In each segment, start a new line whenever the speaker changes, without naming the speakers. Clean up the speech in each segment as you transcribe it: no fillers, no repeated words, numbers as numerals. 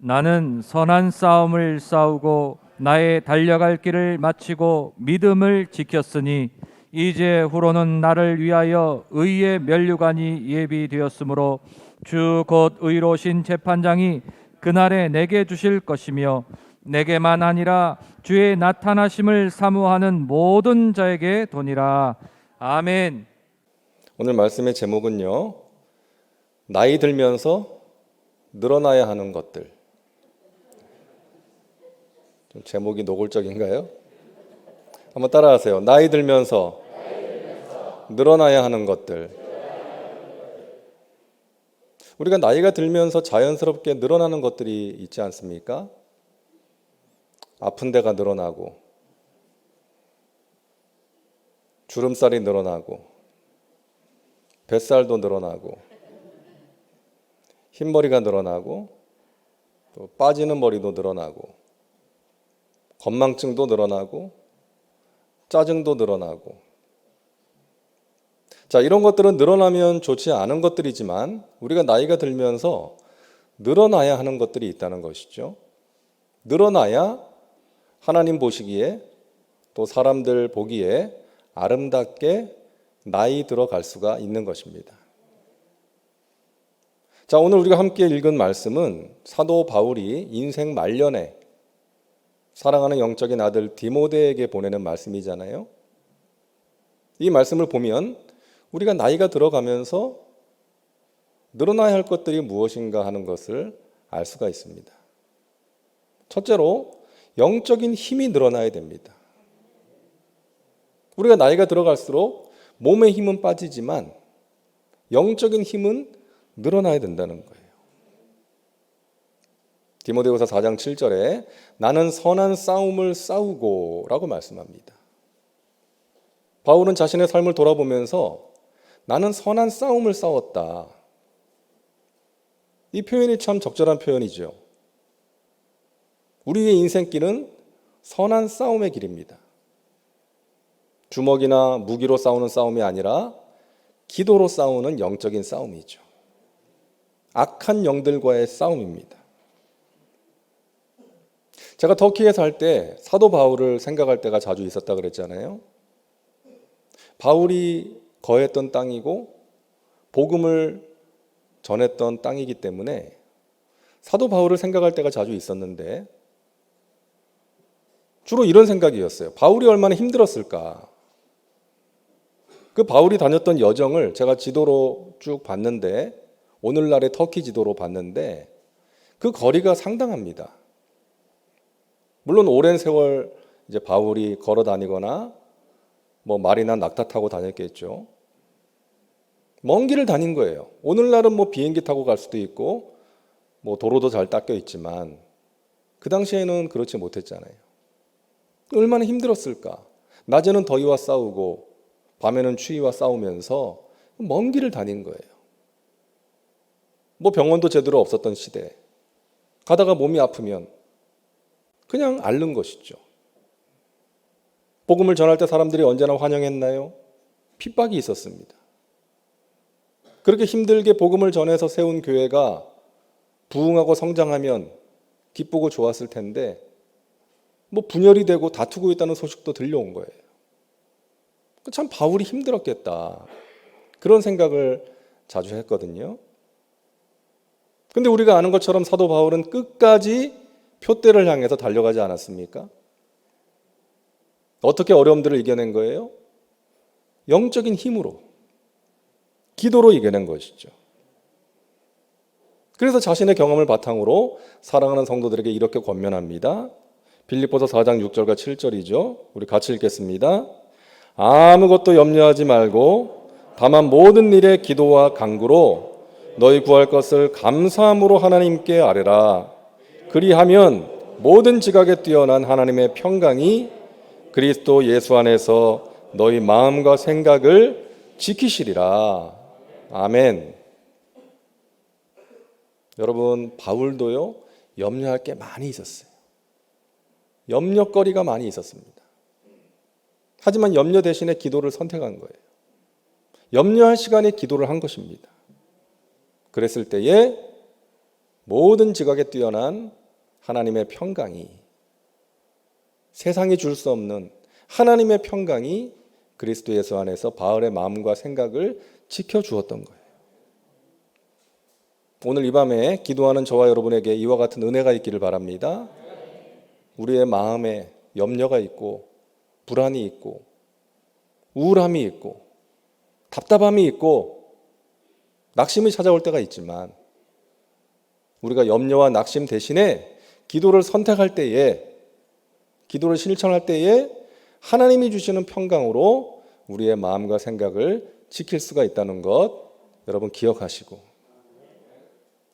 나는 선한 싸움을 싸우고 나의 달려갈 길을 마치고 믿음을 지켰으니 이제 후로는 나를 위하여 의의 면류관이 예비되었으므로 주 곧 의로우신 재판장이 그날에 내게 주실 것이며 내게만 아니라 주의 나타나심을 사모하는 모든 자에게 도니라. 아멘.
오늘 말씀의 제목은요, 나이 들면서 늘어나야 하는 것들. 좀 제목이 노골적인가요? 한번 따라하세요. 나이 들면서 늘어나야 하는 것들. 우리가 나이가 들면서 자연스럽게 늘어나는 것들이 있지 않습니까? 아픈 데가 늘어나고, 주름살이 늘어나고, 뱃살도 늘어나고, 흰머리가 늘어나고, 또 빠지는 머리도 늘어나고, 건망증도 늘어나고, 짜증도 늘어나고. 자, 이런 것들은 늘어나면 좋지 않은 것들이지만 우리가 나이가 들면서 늘어나야 하는 것들이 있다는 것이죠. 늘어나야 하나님 보시기에 또 사람들 보기에 아름답게 나이 들어갈 수가 있는 것입니다. 자, 오늘 우리가 함께 읽은 말씀은 사도 바울이 인생 말년에 사랑하는 영적인 아들 디모데에게 보내는 말씀이잖아요. 이 말씀을 보면 우리가 나이가 들어가면서 늘어나야 할 것들이 무엇인가 하는 것을 알 수가 있습니다. 첫째로 영적인 힘이 늘어나야 됩니다. 우리가 나이가 들어갈수록 몸의 힘은 빠지지만 영적인 힘은 늘어나야 된다는 거예요. 디모데후서 4장 7절에 나는 선한 싸움을 싸우고 라고 말씀합니다. 바울은 자신의 삶을 돌아보면서 나는 선한 싸움을 싸웠다. 이 표현이 참 적절한 표현이죠. 우리의 인생길은 선한 싸움의 길입니다. 주먹이나 무기로 싸우는 싸움이 아니라 기도로 싸우는 영적인 싸움이죠. 악한 영들과의 싸움입니다. 제가 터키에 살 때 사도 바울을 생각할 때가 자주 있었다 그랬잖아요. 바울이 거했던 땅이고 복음을 전했던 땅이기 때문에 사도 바울을 생각할 때가 자주 있었는데 주로 이런 생각이었어요. 바울이 얼마나 힘들었을까. 그 바울이 다녔던 여정을 제가 지도로 쭉 봤는데 오늘날의 터키 지도로 봤는데 그 거리가 상당합니다. 물론 오랜 세월 이제 바울이 걸어 다니거나 뭐 말이나 낙타 타고 다녔겠죠. 먼 길을 다닌 거예요. 오늘날은 뭐 비행기 타고 갈 수도 있고 뭐 도로도 잘 닦여 있지만 그 당시에는 그렇지 못했잖아요. 얼마나 힘들었을까. 낮에는 더위와 싸우고 밤에는 추위와 싸우면서 먼 길을 다닌 거예요. 뭐 병원도 제대로 없었던 시대. 가다가 몸이 아프면 그냥 앓는 것이죠. 복음을 전할 때 사람들이 언제나 환영했나요? 핍박이 있었습니다. 그렇게 힘들게 복음을 전해서 세운 교회가 부흥하고 성장하면 기쁘고 좋았을 텐데 뭐 분열이 되고 다투고 있다는 소식도 들려온 거예요. 참 바울이 힘들었겠다. 그런 생각을 자주 했거든요. 근데 우리가 아는 것처럼 사도 바울은 끝까지 표대를 향해서 달려가지 않았습니까? 어떻게 어려움들을 이겨낸 거예요? 영적인 힘으로, 기도로 이겨낸 것이죠. 그래서 자신의 경험을 바탕으로 사랑하는 성도들에게 이렇게 권면합니다. 빌립보서 4장 6절과 7절이죠. 우리 같이 읽겠습니다. 아무것도 염려하지 말고 다만 모든 일에 기도와 간구로 너희 구할 것을 감사함으로 하나님께 아뢰라. 그리하면 모든 지각에 뛰어난 하나님의 평강이 그리스도 예수 안에서 너희 마음과 생각을 지키시리라. 아멘. 여러분, 바울도요, 염려할 게 많이 있었어요. 염려거리가 많이 있었습니다. 하지만 염려 대신에 기도를 선택한 거예요. 염려할 시간에 기도를 한 것입니다. 그랬을 때에 모든 지각에 뛰어난 하나님의 평강이, 세상이 줄 수 없는 하나님의 평강이 그리스도 예수 안에서 바울의 마음과 생각을 지켜주었던 거예요. 오늘 이 밤에 기도하는 저와 여러분에게 이와 같은 은혜가 있기를 바랍니다. 우리의 마음에 염려가 있고 불안이 있고 우울함이 있고 답답함이 있고 낙심이 찾아올 때가 있지만, 우리가 염려와 낙심 대신에 기도를 선택할 때에, 기도를 실천할 때에 하나님이 주시는 평강으로 우리의 마음과 생각을 지킬 수가 있다는 것 여러분 기억하시고,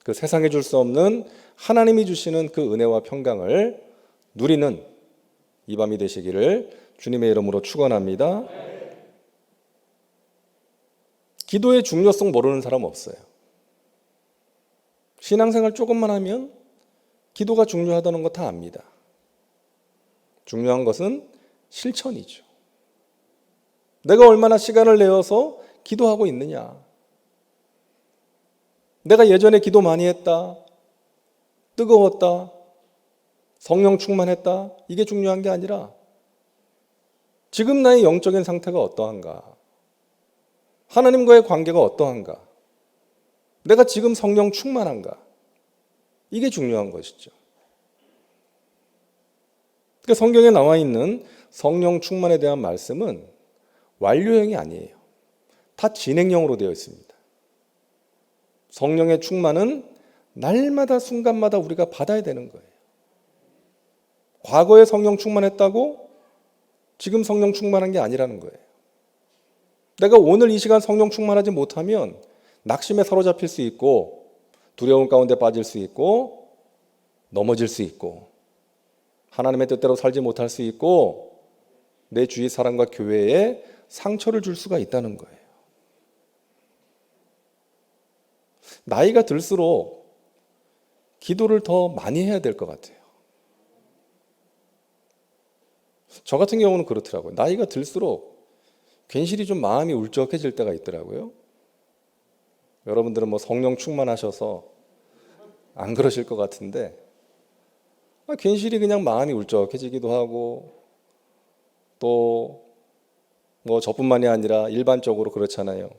그 세상에 줄 수 없는 하나님이 주시는 그 은혜와 평강을 누리는 이 밤이 되시기를 주님의 이름으로 축원합니다. 기도의 중요성 모르는 사람 없어요. 신앙생활 조금만 하면 기도가 중요하다는 거 다 압니다. 중요한 것은 실천이죠. 내가 얼마나 시간을 내어서 기도하고 있느냐. 내가 예전에 기도 많이 했다, 뜨거웠다, 성령 충만했다, 이게 중요한 게 아니라 지금 나의 영적인 상태가 어떠한가, 하나님과의 관계가 어떠한가, 내가 지금 성령 충만한가, 이게 중요한 것이죠. 그러니까 성경에 나와 있는 성령 충만에 대한 말씀은 완료형이 아니에요. 다 진행형으로 되어 있습니다. 성령의 충만은 날마다 순간마다 우리가 받아야 되는 거예요. 과거에 성령 충만했다고 지금 성령 충만한 게 아니라는 거예요. 내가 오늘 이 시간 성령 충만하지 못하면 낙심에 사로잡힐 수 있고, 두려움 가운데 빠질 수 있고, 넘어질 수 있고, 하나님의 뜻대로 살지 못할 수 있고, 내 주위 사람과 교회에 상처를 줄 수가 있다는 거예요. 나이가 들수록 기도를 더 많이 해야 될 것 같아요. 저 같은 경우는 그렇더라고요. 나이가 들수록 괜시리 좀 마음이 울적해질 때가 있더라고요. 여러분들은 뭐 성령 충만하셔서 안 그러실 것 같은데, 괜시리 그냥 마음이 울적해지기도 하고, 또 뭐 저뿐만이 아니라 일반적으로 그렇잖아요.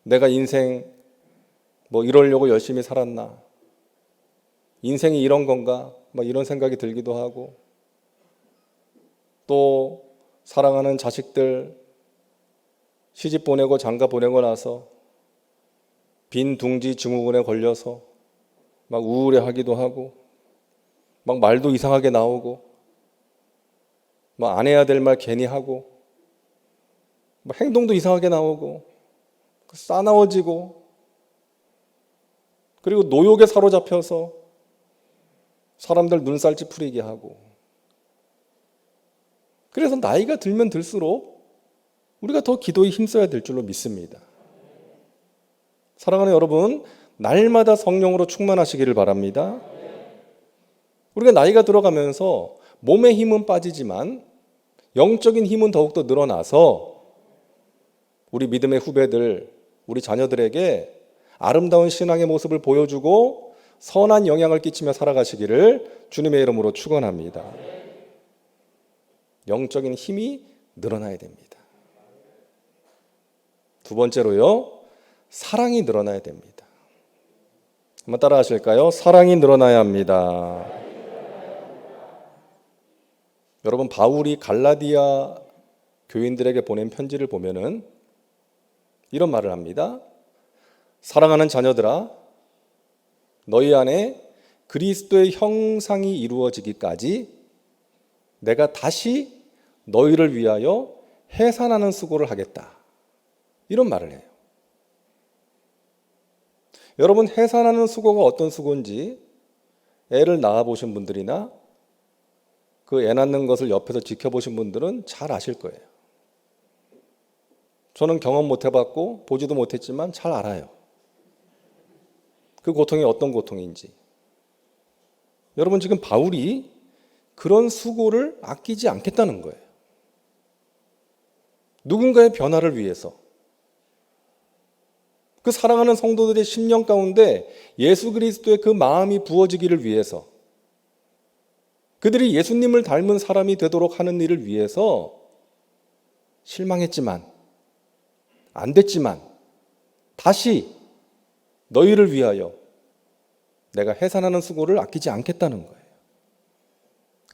내가 인생 뭐 이러려고 열심히 살았나, 인생이 이런 건가, 뭐 이런 생각이 들기도 하고, 또 사랑하는 자식들 시집 보내고 장가 보내고 나서 빈 둥지 증후군에 걸려서 막 우울해하기도 하고, 막 말도 이상하게 나오고, 막 안 해야 될 말 괜히 하고, 막 행동도 이상하게 나오고, 싸나워지고, 그리고 노욕에 사로잡혀서 사람들 눈살 찌푸리게 하고. 그래서 나이가 들면 들수록 우리가 더 기도에 힘써야 될 줄로 믿습니다. 사랑하는 여러분, 날마다 성령으로 충만하시기를 바랍니다. 우리가 나이가 들어가면서 몸의 힘은 빠지지만 영적인 힘은 더욱더 늘어나서 우리 믿음의 후배들, 우리 자녀들에게 아름다운 신앙의 모습을 보여주고 선한 영향을 끼치며 살아가시기를 주님의 이름으로 축원합니다. 영적인 힘이 늘어나야 됩니다. 두 번째로요, 사랑이 늘어나야 됩니다. 한번 따라 하실까요? 사랑이 늘어나야 합니다. 여러분, 바울이 갈라디아 교인들에게 보낸 편지를 보면은 이런 말을 합니다. 사랑하는 자녀들아, 너희 안에 그리스도의 형상이 이루어지기까지 내가 다시 너희를 위하여 해산하는 수고를 하겠다. 이런 말을 해요. 여러분, 해산하는 수고가 어떤 수고인지 애를 낳아보신 분들이나 그 애 낳는 것을 옆에서 지켜보신 분들은 잘 아실 거예요. 저는 경험 못 해봤고 보지도 못했지만 잘 알아요. 그 고통이 어떤 고통인지. 여러분, 지금 바울이 그런 수고를 아끼지 않겠다는 거예요. 누군가의 변화를 위해서, 그 사랑하는 성도들의 심령 가운데 예수 그리스도의 그 마음이 부어지기를 위해서, 그들이 예수님을 닮은 사람이 되도록 하는 일을 위해서 실망했지만, 안 됐지만 다시 너희를 위하여 내가 해산하는 수고를 아끼지 않겠다는 거예요.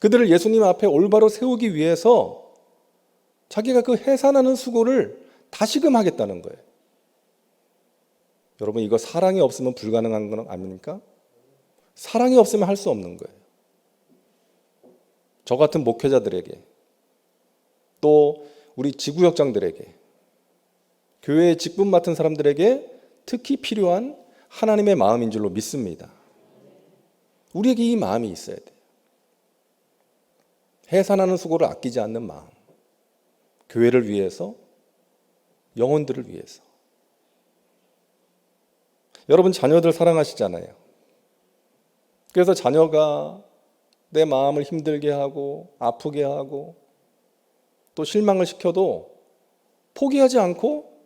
그들을 예수님 앞에 올바로 세우기 위해서 자기가 그 해산하는 수고를 다시금 하겠다는 거예요. 여러분, 이거 사랑이 없으면 불가능한 건 아닙니까? 사랑이 없으면 할 수 없는 거예요. 저 같은 목회자들에게, 또 우리 지구역장들에게, 교회의 직분 맡은 사람들에게 특히 필요한 하나님의 마음인 줄로 믿습니다. 우리에게 이 마음이 있어야 돼요. 해산하는 수고를 아끼지 않는 마음. 교회를 위해서, 영혼들을 위해서. 여러분, 자녀들 사랑하시잖아요. 그래서 자녀가 내 마음을 힘들게 하고 아프게 하고 또 실망을 시켜도 포기하지 않고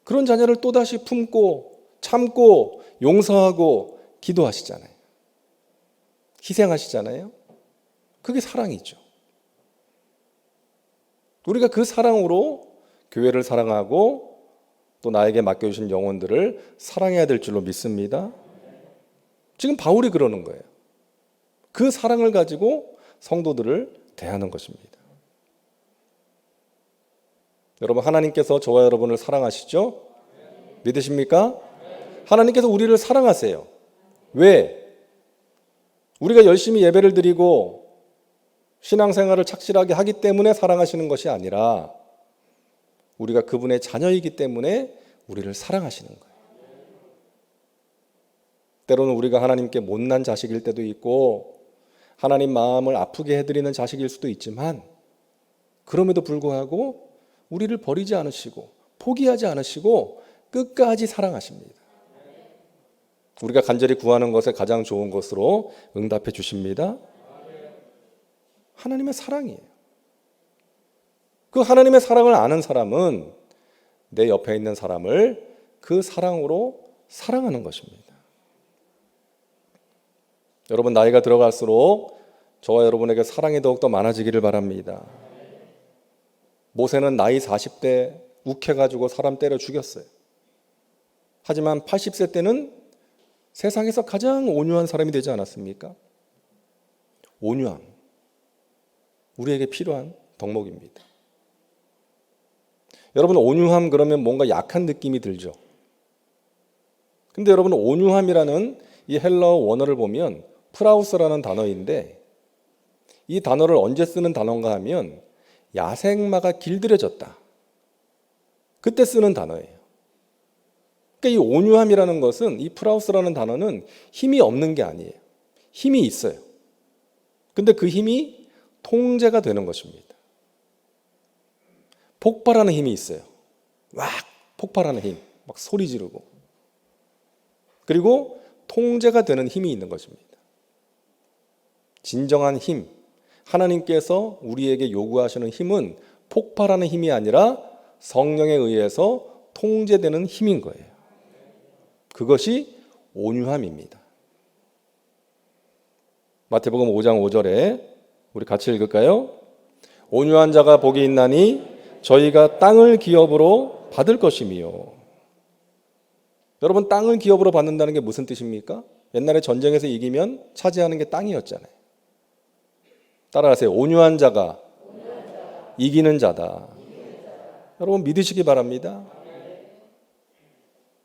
그런 자녀를 또다시 품고 참고 용서하고 기도하시잖아요. 희생하시잖아요. 그게 사랑이죠. 우리가 그 사랑으로 교회를 사랑하고 또 나에게 맡겨주신 영혼들을 사랑해야 될 줄로 믿습니다. 지금 바울이 그러는 거예요. 그 사랑을 가지고 성도들을 대하는 것입니다. 여러분, 하나님께서 저와 여러분을 사랑하시죠? 믿으십니까? 하나님께서 우리를 사랑하세요. 왜? 우리가 열심히 예배를 드리고 신앙생활을 착실하게 하기 때문에 사랑하시는 것이 아니라 우리가 그분의 자녀이기 때문에 우리를 사랑하시는 거예요. 때로는 우리가 하나님께 못난 자식일 때도 있고 하나님 마음을 아프게 해드리는 자식일 수도 있지만 그럼에도 불구하고 우리를 버리지 않으시고 포기하지 않으시고 끝까지 사랑하십니다. 우리가 간절히 구하는 것에 가장 좋은 것으로 응답해 주십니다. 하나님의 사랑이에요. 그 하나님의 사랑을 아는 사람은 내 옆에 있는 사람을 그 사랑으로 사랑하는 것입니다. 여러분, 나이가 들어갈수록 저와 여러분에게 사랑이 더욱더 많아지기를 바랍니다. 모세는 나이 40대 욱해가지고 사람 때려 죽였어요. 하지만 80세 때는 세상에서 가장 온유한 사람이 되지 않았습니까? 온유함, 우리에게 필요한 덕목입니다. 여러분, 온유함 그러면 뭔가 약한 느낌이 들죠. 근데 여러분, 온유함이라는 이 헬라어 원어를 보면 프라우스라는 단어인데 이 단어를 언제 쓰는 단어인가 하면 야생마가 길들여졌다, 그때 쓰는 단어예요. 그러니까 이 온유함이라는 것은, 이 프라우스라는 단어는 힘이 없는 게 아니에요. 힘이 있어요. 근데 그 힘이 통제가 되는 것입니다. 폭발하는 힘이 있어요. 막 폭발하는 힘, 막 소리 지르고. 그리고 통제가 되는 힘이 있는 것입니다. 진정한 힘, 하나님께서 우리에게 요구하시는 힘은 폭발하는 힘이 아니라 성령에 의해서 통제되는 힘인 거예요. 그것이 온유함입니다. 마태복음 5장 5절에 우리 같이 읽을까요? 온유한 자가 복이 있나니 저희가 땅을 기업으로 받을 것이며. 여러분, 땅을 기업으로 받는다는 게 무슨 뜻입니까? 옛날에 전쟁에서 이기면 차지하는 게 땅이었잖아요. 따라하세요. 온유한 자가 이기는 자다. 여러분, 믿으시기 바랍니다.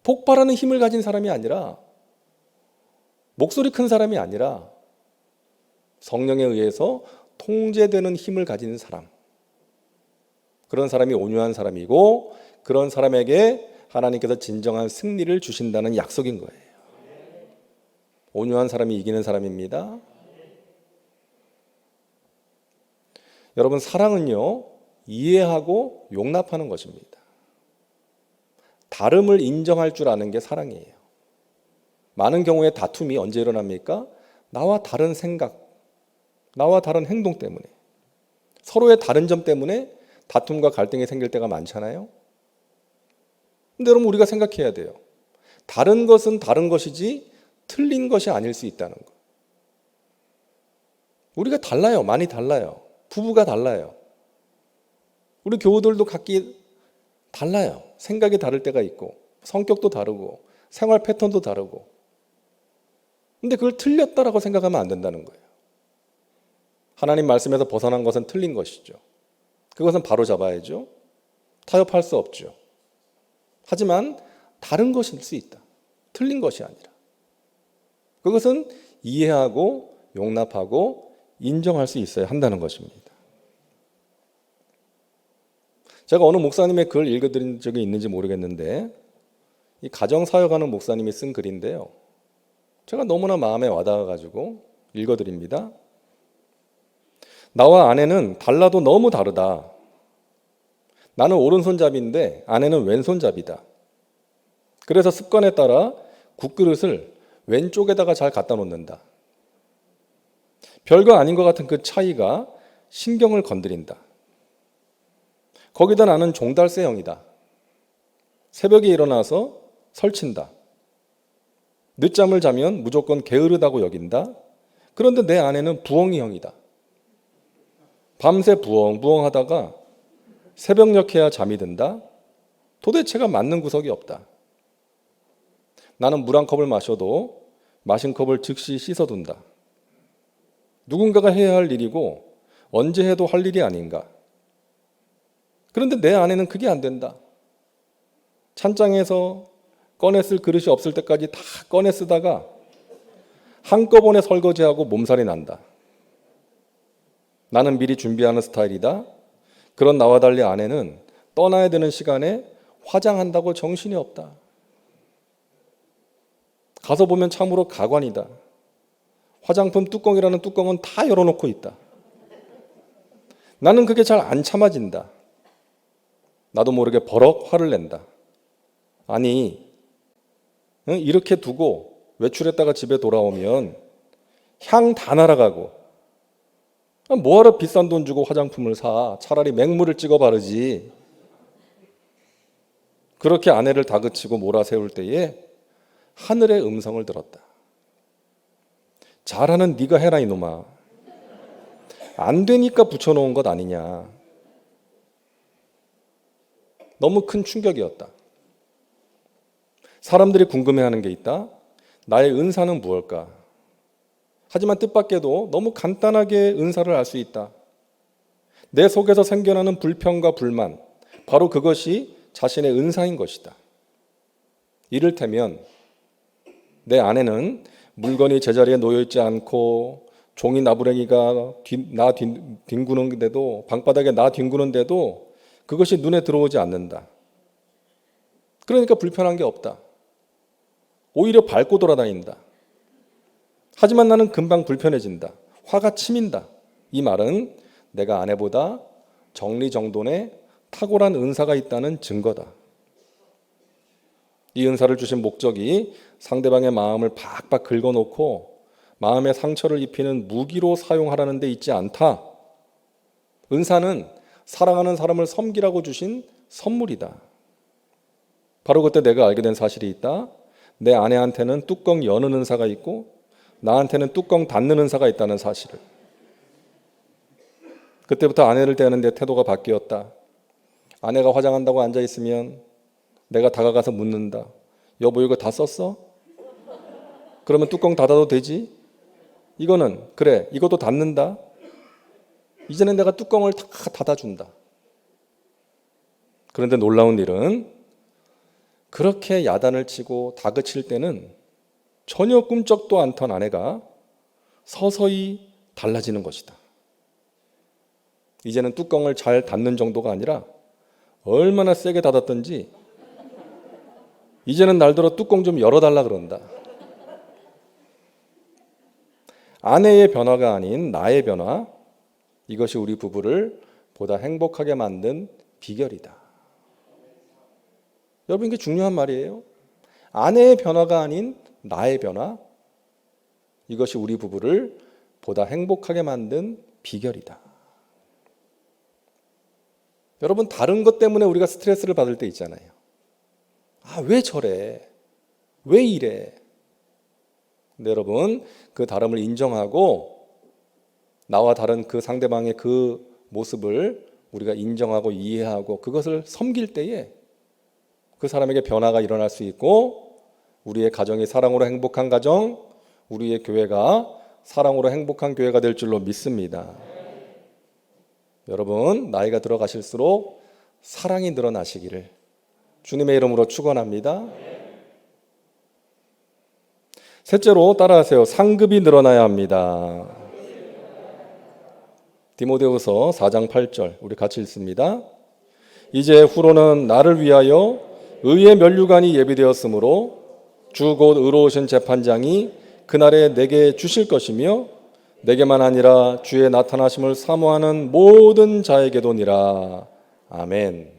폭발하는 힘을 가진 사람이 아니라, 목소리 큰 사람이 아니라 성령에 의해서 통제되는 힘을 가진 사람, 그런 사람이 온유한 사람이고 그런 사람에게 하나님께서 진정한 승리를 주신다는 약속인 거예요. 온유한 사람이 이기는 사람입니다. 여러분, 사랑은요, 이해하고 용납하는 것입니다. 다름을 인정할 줄 아는 게 사랑이에요. 많은 경우에 다툼이 언제 일어납니까? 나와 다른 생각, 나와 다른 행동 때문에, 서로의 다른 점 때문에 다툼과 갈등이 생길 때가 많잖아요. 근데 여러분 우리가 생각해야 돼요. 다른 것은 다른 것이지 틀린 것이 아닐 수 있다는 거. 우리가 달라요. 많이 달라요. 부부가 달라요. 우리 교우들도 각기 달라요. 생각이 다를 때가 있고 성격도 다르고 생활 패턴도 다르고. 근데 그걸 틀렸다라고 생각하면 안 된다는 거예요. 하나님 말씀에서 벗어난 것은 틀린 것이죠. 그것은 바로 잡아야죠. 타협할 수 없죠. 하지만 다른 것일 수 있다. 틀린 것이 아니라. 그것은 이해하고 용납하고 인정할 수 있어야 한다는 것입니다. 제가 어느 목사님의 글 읽어드린 적이 있는지 모르겠는데 이 가정사역하는 목사님이 쓴 글인데요. 제가 너무나 마음에 와닿아가지고 읽어드립니다. 나와 아내는 달라도 너무 다르다. 나는 오른손잡이인데 아내는 왼손잡이다. 그래서 습관에 따라 국그릇을 왼쪽에다가 잘 갖다 놓는다. 별거 아닌 것 같은 그 차이가 신경을 건드린다. 거기다 나는 종달새형이다. 새벽에 일어나서 설친다. 늦잠을 자면 무조건 게으르다고 여긴다. 그런데 내 아내는 부엉이형이다. 밤새 부엉부엉 하다가 새벽녘에야 잠이 든다. 도대체가 맞는 구석이 없다. 나는 물 한 컵을 마셔도 마신 컵을 즉시 씻어둔다. 누군가가 해야 할 일이고 언제 해도 할 일이 아닌가. 그런데 내 아내는 그게 안 된다. 찬장에서 꺼내 쓸 그릇이 없을 때까지 다 꺼내 쓰다가 한꺼번에 설거지하고 몸살이 난다. 나는 미리 준비하는 스타일이다. 그런 나와 달리 아내는 떠나야 되는 시간에 화장한다고 정신이 없다. 가서 보면 참으로 가관이다. 화장품 뚜껑이라는 뚜껑은 다 열어놓고 있다. 나는 그게 잘 안 참아진다. 나도 모르게 버럭 화를 낸다. 아니, 이렇게 두고 외출했다가 집에 돌아오면 향 다 날아가고 뭐하러 비싼 돈 주고 화장품을 사. 차라리 맹물을 찍어 바르지. 그렇게 아내를 다그치고 몰아세울 때에 하늘의 음성을 들었다. 잘하는 네가 해라 이놈아. 안 되니까 붙여놓은 것 아니냐. 너무 큰 충격이었다. 사람들이 궁금해하는 게 있다. 나의 은사는 무엇일까? 하지만 뜻밖에도 너무 간단하게 은사를 알 수 있다. 내 속에서 생겨나는 불평과 불만, 바로 그것이 자신의 은사인 것이다. 이를테면 내 아내는 물건이 제자리에 놓여있지 않고 종이 나부랭이가 나 뒹구는데도 방바닥에 나 뒹구는데도 그것이 눈에 들어오지 않는다. 그러니까 불편한 게 없다. 오히려 밟고 돌아다닌다. 하지만 나는 금방 불편해진다. 화가 치민다. 이 말은 내가 아내보다 정리정돈에 탁월한 은사가 있다는 증거다. 이 은사를 주신 목적이 상대방의 마음을 박박 긁어놓고 마음의 상처를 입히는 무기로 사용하라는 데 있지 않다. 은사는 사랑하는 사람을 섬기라고 주신 선물이다. 바로 그때 내가 알게 된 사실이 있다. 내 아내한테는 뚜껑 여는 은사가 있고 나한테는 뚜껑 닫는 은사가 있다는 사실을. 그때부터 아내를 대하는 내 태도가 바뀌었다. 아내가 화장한다고 앉아있으면 내가 다가가서 묻는다. 여보 이거 다 썼어? 그러면 뚜껑 닫아도 되지? 이거는 그래 이것도 닫는다. 이제는 내가 뚜껑을 다 닫아준다. 그런데 놀라운 일은 그렇게 야단을 치고 다그칠 때는 전혀 꿈쩍도 않던 아내가 서서히 달라지는 것이다. 이제는 뚜껑을 잘 닫는 정도가 아니라 얼마나 세게 닫았던지 이제는 날더러 뚜껑 좀 열어달라 그런다. 아내의 변화가 아닌 나의 변화, 이것이 우리 부부를 보다 행복하게 만든 비결이다. 여러분 이게 중요한 말이에요. 아내의 변화가 아닌 나의 변화, 이것이 우리 부부를 보다 행복하게 만든 비결이다. 여러분 다른 것 때문에 우리가 스트레스를 받을 때 있잖아요. 왜 저래? 왜 이래? 근데 여러분, 그 다름을 인정하고 나와 다른 그 상대방의 그 모습을 우리가 인정하고 이해하고 그것을 섬길 때에 그 사람에게 변화가 일어날 수 있고 우리의 가정이 사랑으로 행복한 가정, 우리의 교회가 사랑으로 행복한 교회가 될 줄로 믿습니다. 여러분, 나이가 들어가실수록 사랑이 늘어나시기를 주님의 이름으로 축원합니다. 셋째로 따라하세요. 상급이 늘어나야 합니다. 디모데후서 4장 8절 우리 같이 읽습니다. 이제 후로는 나를 위하여 의의 면류관이 예비되었으므로 주 곧 의로우신 재판장이 그날에 내게 주실 것이며 내게만 아니라 주의 나타나심을 사모하는 모든 자에게도니라. 아멘.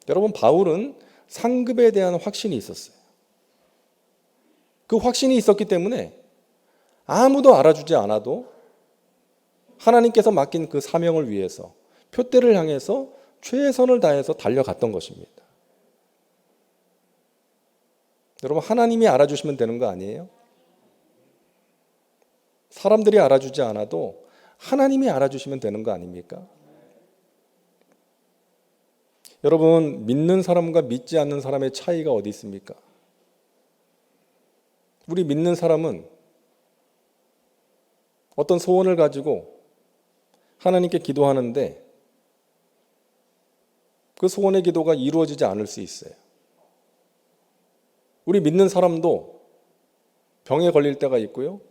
여러분, 바울은 상급에 대한 확신이 있었어요. 그 확신이 있었기 때문에 아무도 알아주지 않아도 하나님께서 맡긴 그 사명을 위해서 표대를 향해서 최선을 다해서 달려갔던 것입니다. 여러분, 하나님이 알아주시면 되는 거 아니에요? 사람들이 알아주지 않아도 하나님이 알아주시면 되는 거 아닙니까? 여러분, 믿는 사람과 믿지 않는 사람의 차이가 어디 있습니까? 우리 믿는 사람은 어떤 소원을 가지고 하나님께 기도하는데 그 소원의 기도가 이루어지지 않을 수 있어요. 우리 믿는 사람도 병에 걸릴 때가 있고요.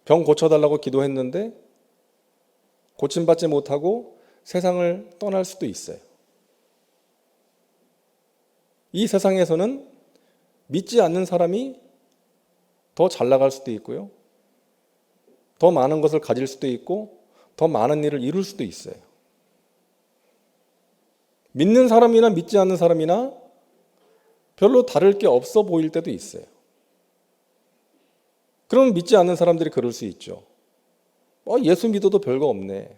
병 고쳐달라고 기도했는데 고침받지 못하고 세상을 떠날 수도 있어요. 이 세상에서는 믿지 않는 사람이 더 잘 나갈 수도 있고요. 더 많은 것을 가질 수도 있고 더 많은 일을 이룰 수도 있어요. 믿는 사람이나 믿지 않는 사람이나 별로 다를 게 없어 보일 때도 있어요. 그럼 믿지 않는 사람들이 그럴 수 있죠. 예수 믿어도 별거 없네.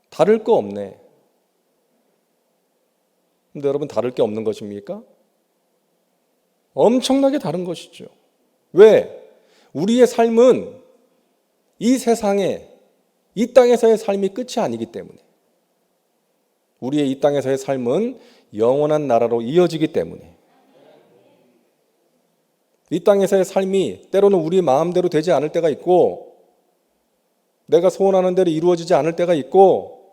다를 거 없네. 근데 여러분, 다를 게 없는 것입니까? 엄청나게 다른 것이죠. 왜? 우리의 삶은 이 세상에, 이 땅에서의 삶이 끝이 아니기 때문에, 우리의 이 땅에서의 삶은 영원한 나라로 이어지기 때문에, 이 땅에서의 삶이 때로는 우리 마음대로 되지 않을 때가 있고 내가 소원하는 대로 이루어지지 않을 때가 있고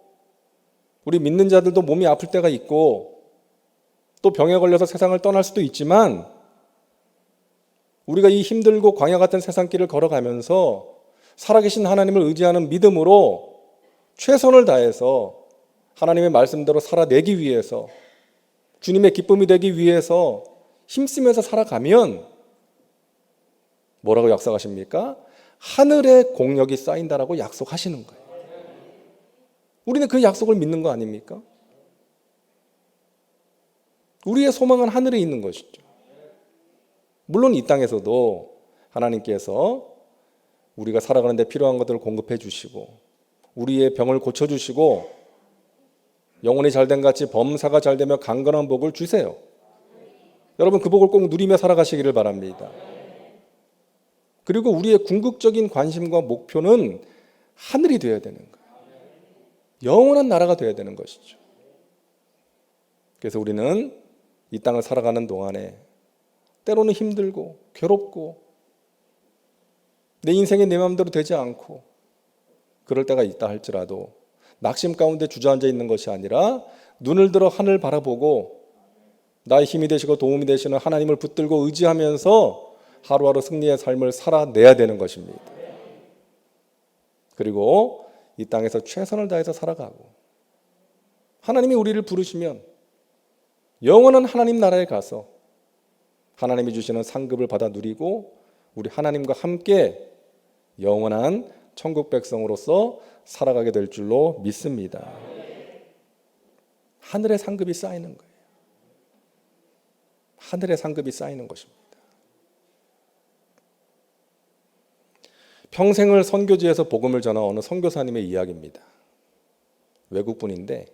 우리 믿는 자들도 몸이 아플 때가 있고 또 병에 걸려서 세상을 떠날 수도 있지만 우리가 이 힘들고 광야 같은 세상길을 걸어가면서 살아계신 하나님을 의지하는 믿음으로 최선을 다해서 하나님의 말씀대로 살아내기 위해서 주님의 기쁨이 되기 위해서 힘쓰면서 살아가면 뭐라고 약속하십니까? 하늘의 공력이 쌓인다라고 약속하시는 거예요. 우리는 그 약속을 믿는 거 아닙니까? 우리의 소망은 하늘에 있는 것이죠. 물론 이 땅에서도 하나님께서 우리가 살아가는 데 필요한 것들을 공급해 주시고 우리의 병을 고쳐주시고 영혼이 잘된 같이 범사가 잘되며 강건한 복을 주세요. 여러분, 그 복을 꼭 누리며 살아가시기를 바랍니다. 그리고 우리의 궁극적인 관심과 목표는 하늘이 되어야 되는 거예요. 영원한 나라가 되어야 되는 것이죠. 그래서 우리는 이 땅을 살아가는 동안에 때로는 힘들고 괴롭고 내 인생이 내 마음대로 되지 않고 그럴 때가 있다 할지라도 낙심 가운데 주저앉아 있는 것이 아니라 눈을 들어 하늘 바라보고 나의 힘이 되시고 도움이 되시는 하나님을 붙들고 의지하면서 하루하루 승리의 삶을 살아내야 되는 것입니다. 그리고 이 땅에서 최선을 다해서 살아가고 하나님이 우리를 부르시면 영원한 하나님 나라에 가서 하나님이 주시는 상급을 받아 누리고 우리 하나님과 함께 영원한 천국 백성으로서 살아가게 될 줄로 믿습니다. 하늘의 상급이 쌓이는 거예요. 하늘의 상급이 쌓이는 것입니다. 평생을 선교지에서 복음을 전한 어느 선교사님의 이야기입니다. 외국분인데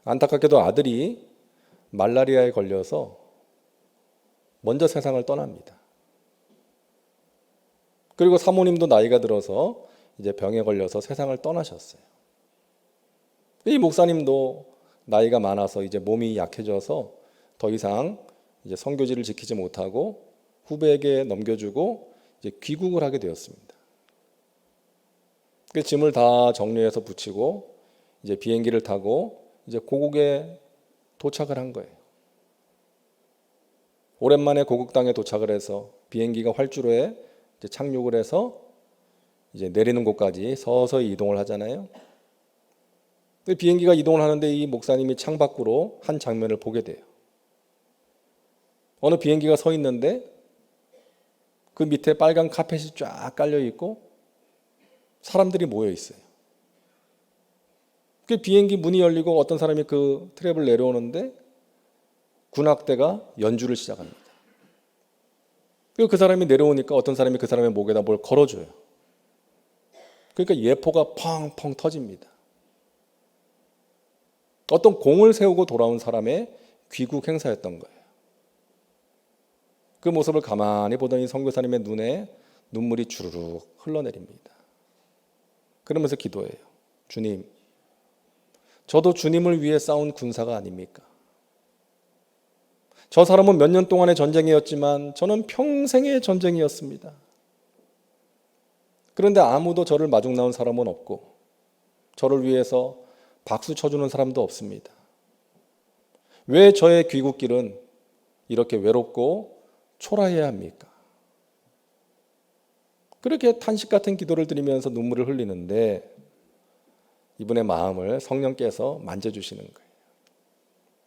안타깝게도 아들이 말라리아에 걸려서 먼저 세상을 떠납니다. 그리고 사모님도 나이가 들어서 이제 병에 걸려서 세상을 떠나셨어요. 이 목사님도 나이가 많아서 이제 몸이 약해져서 더 이상 이제 선교지를 지키지 못하고 후배에게 넘겨주고 이제 귀국을 하게 되었습니다. 그 짐을 다 정리해서 붙이고 이제 비행기를 타고 이제 고국에 도착을 한 거예요. 오랜만에 고국 땅에 도착을 해서 비행기가 활주로에 이제 착륙을 해서 이제 내리는 곳까지 서서히 이동을 하잖아요. 근데 비행기가 이동을 하는데 이 목사님이 창밖으로 한 장면을 보게 돼요. 어느 비행기가 서 있는데 그 밑에 빨간 카펫이 쫙 깔려 있고 사람들이 모여 있어요. 그 비행기 문이 열리고 어떤 사람이 그 트랩을 내려오는데 군악대가 연주를 시작합니다. 그리고 그 사람이 내려오니까 어떤 사람이 그 사람의 목에다 뭘 걸어줘요. 그러니까 예포가 펑펑 터집니다. 어떤 공을 세우고 돌아온 사람의 귀국 행사였던 거예요. 그 모습을 가만히 보더니 선교사님의 눈에 눈물이 주르륵 흘러내립니다. 그러면서 기도해요. 주님, 저도 주님을 위해 싸운 군사가 아닙니까? 저 사람은 몇 년 동안의 전쟁이었지만 저는 평생의 전쟁이었습니다. 그런데 아무도 저를 마중 나온 사람은 없고 저를 위해서 박수 쳐주는 사람도 없습니다. 왜 저의 귀국길은 이렇게 외롭고 초라해야 합니까? 그렇게 탄식 같은 기도를 드리면서 눈물을 흘리는데 이분의 마음을 성령께서 만져주시는 거예요.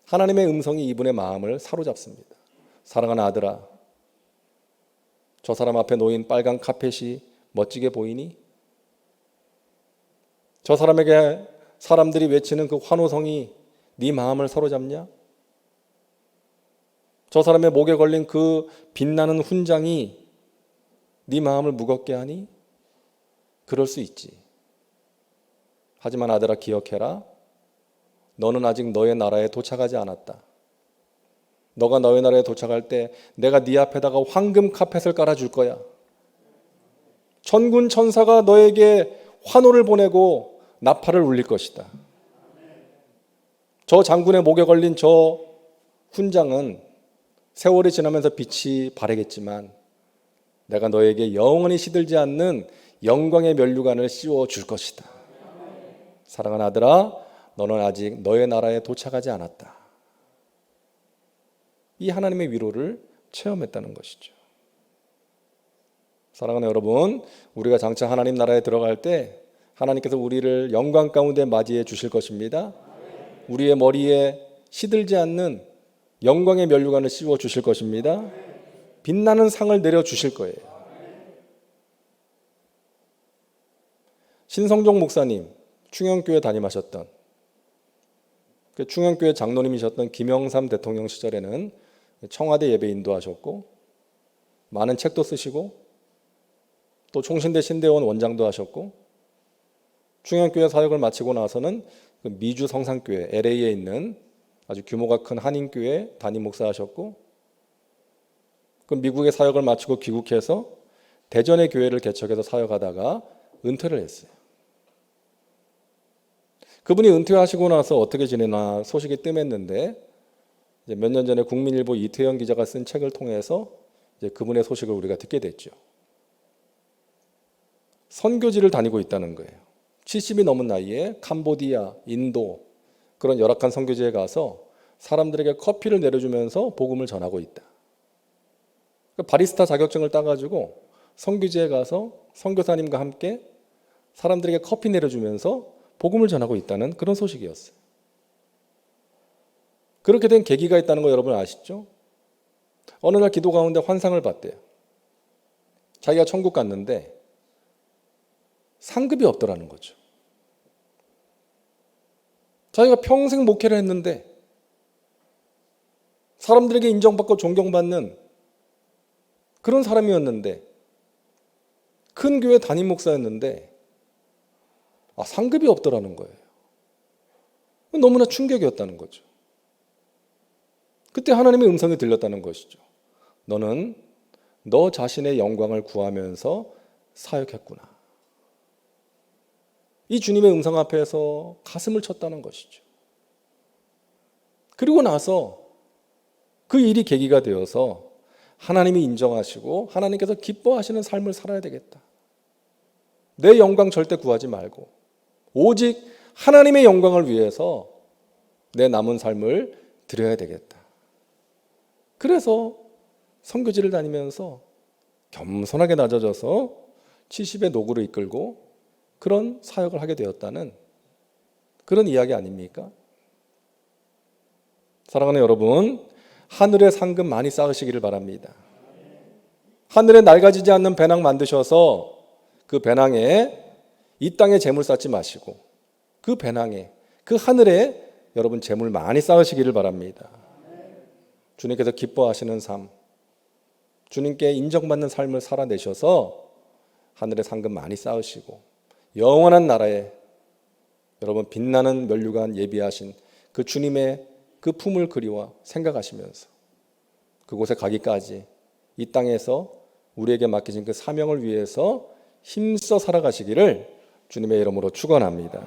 하나님의 음성이 이분의 마음을 사로잡습니다. 사랑하는 아들아, 저 사람 앞에 놓인 빨간 카펫이 멋지게 보이니? 저 사람에게 사람들이 외치는 그 환호성이 네 마음을 사로잡냐? 저 사람의 목에 걸린 그 빛나는 훈장이 네 마음을 무겁게 하니? 그럴 수 있지. 하지만 아들아 기억해라. 너는 아직 너의 나라에 도착하지 않았다. 너가 너의 나라에 도착할 때 내가 네 앞에다가 황금 카펫을 깔아줄 거야. 천군 천사가 너에게 환호를 보내고 나팔을 울릴 것이다. 저 장군의 목에 걸린 저 훈장은 세월이 지나면서 빛이 바래겠지만 내가 너에게 영원히 시들지 않는 영광의 면류관을 씌워줄 것이다. 사랑하는 아들아, 너는 아직 너의 나라에 도착하지 않았다. 이 하나님의 위로를 체험했다는 것이죠. 사랑하는 여러분, 우리가 장차 하나님 나라에 들어갈 때 하나님께서 우리를 영광 가운데 맞이해 주실 것입니다. 우리의 머리에 시들지 않는 영광의 면류관을 씌워 주실 것입니다. 빛나는 상을 내려 주실 거예요. 신성종 목사님, 충영교회 담임하셨던 그 충영교회 장로님이셨던 김영삼 대통령 시절에는 청와대 예배 인도하셨고 많은 책도 쓰시고 또 총신대 신대원 원장도 하셨고 충영교회 사역을 마치고 나서는 그 미주 성산교회 LA에 있는 아주 규모가 큰 한인교회 담임 목사하셨고 그 미국의 사역을 마치고 귀국해서 대전의 교회를 개척해서 사역하다가 은퇴를 했어요. 그분이 은퇴하시고 나서 어떻게 지내나 소식이 뜸했는데 몇 년 전에 국민일보 이태영 기자가 쓴 책을 통해서 이제 그분의 소식을 우리가 듣게 됐죠. 선교지를 다니고 있다는 거예요. 70이 넘은 나이에 캄보디아, 인도 그런 열악한 선교지에 가서 사람들에게 커피를 내려주면서 복음을 전하고 있다. 바리스타 자격증을 따가지고 선교지에 가서 선교사님과 함께 사람들에게 커피 내려주면서 복음을 전하고 있다는 그런 소식이었어요. 그렇게 된 계기가 있다는 거 여러분 아시죠? 어느 날 기도 가운데 환상을 봤대요. 자기가 천국 갔는데 상급이 없더라는 거죠. 자기가 평생 목회를 했는데 사람들에게 인정받고 존경받는 그런 사람이었는데 큰 교회 담임 목사였는데 상급이 없더라는 거예요. 너무나 충격이었다는 거죠. 그때 하나님의 음성이 들렸다는 것이죠. 너는 너 자신의 영광을 구하면서 사역했구나. 이 주님의 음성 앞에서 가슴을 쳤다는 것이죠. 그리고 나서 그 일이 계기가 되어서 하나님이 인정하시고 하나님께서 기뻐하시는 삶을 살아야 되겠다. 내 영광 절대 구하지 말고 오직 하나님의 영광을 위해서 내 남은 삶을 드려야 되겠다. 그래서 선교지를 다니면서 겸손하게 낮아져서 70의 노구를 이끌고 그런 사역을 하게 되었다는 그런 이야기 아닙니까? 사랑하는 여러분, 하늘의 상금 많이 쌓으시기를 바랍니다. 하늘에 낡아지지 않는 배낭 만드셔서 그 배낭에 이 땅에 재물 쌓지 마시고 그 배낭에 그 하늘에 여러분 재물 많이 쌓으시기를 바랍니다. 주님께서 기뻐하시는 삶, 주님께 인정받는 삶을 살아내셔서 하늘의 상금 많이 쌓으시고 영원한 나라에 여러분 빛나는 면류관 예비하신 그 주님의 그 품을 그리워 생각하시면서 그곳에 가기까지 이 땅에서 우리에게 맡기신 그 사명을 위해서 힘써 살아가시기를 주님의 이름으로 축원합니다.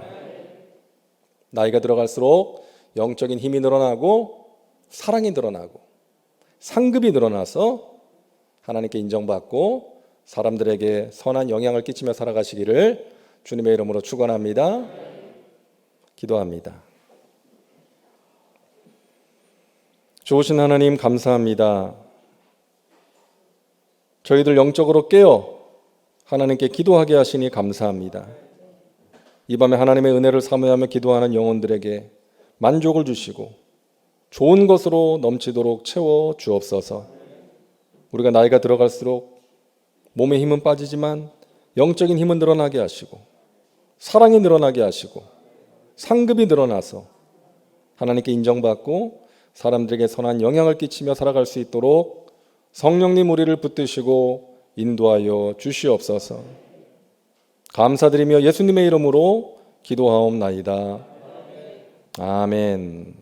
나이가 들어갈수록 영적인 힘이 늘어나고 사랑이 늘어나고 상급이 늘어나서 하나님께 인정받고 사람들에게 선한 영향을 끼치며 살아가시기를 주님의 이름으로 축원합니다. 기도합니다. 좋으신 하나님 감사합니다. 저희들 영적으로 깨어 하나님께 기도하게 하시니 감사합니다. 이 밤에 하나님의 은혜를 사모하며 기도하는 영혼들에게 만족을 주시고 좋은 것으로 넘치도록 채워 주옵소서. 우리가 나이가 들어갈수록 몸의 힘은 빠지지만 영적인 힘은 늘어나게 하시고 사랑이 늘어나게 하시고 상급이 늘어나서 하나님께 인정받고 사람들에게 선한 영향을 끼치며 살아갈 수 있도록 성령님 우리를 붙드시고 인도하여 주시옵소서. 감사드리며 예수님의 이름으로 기도하옵나이다. 아멘.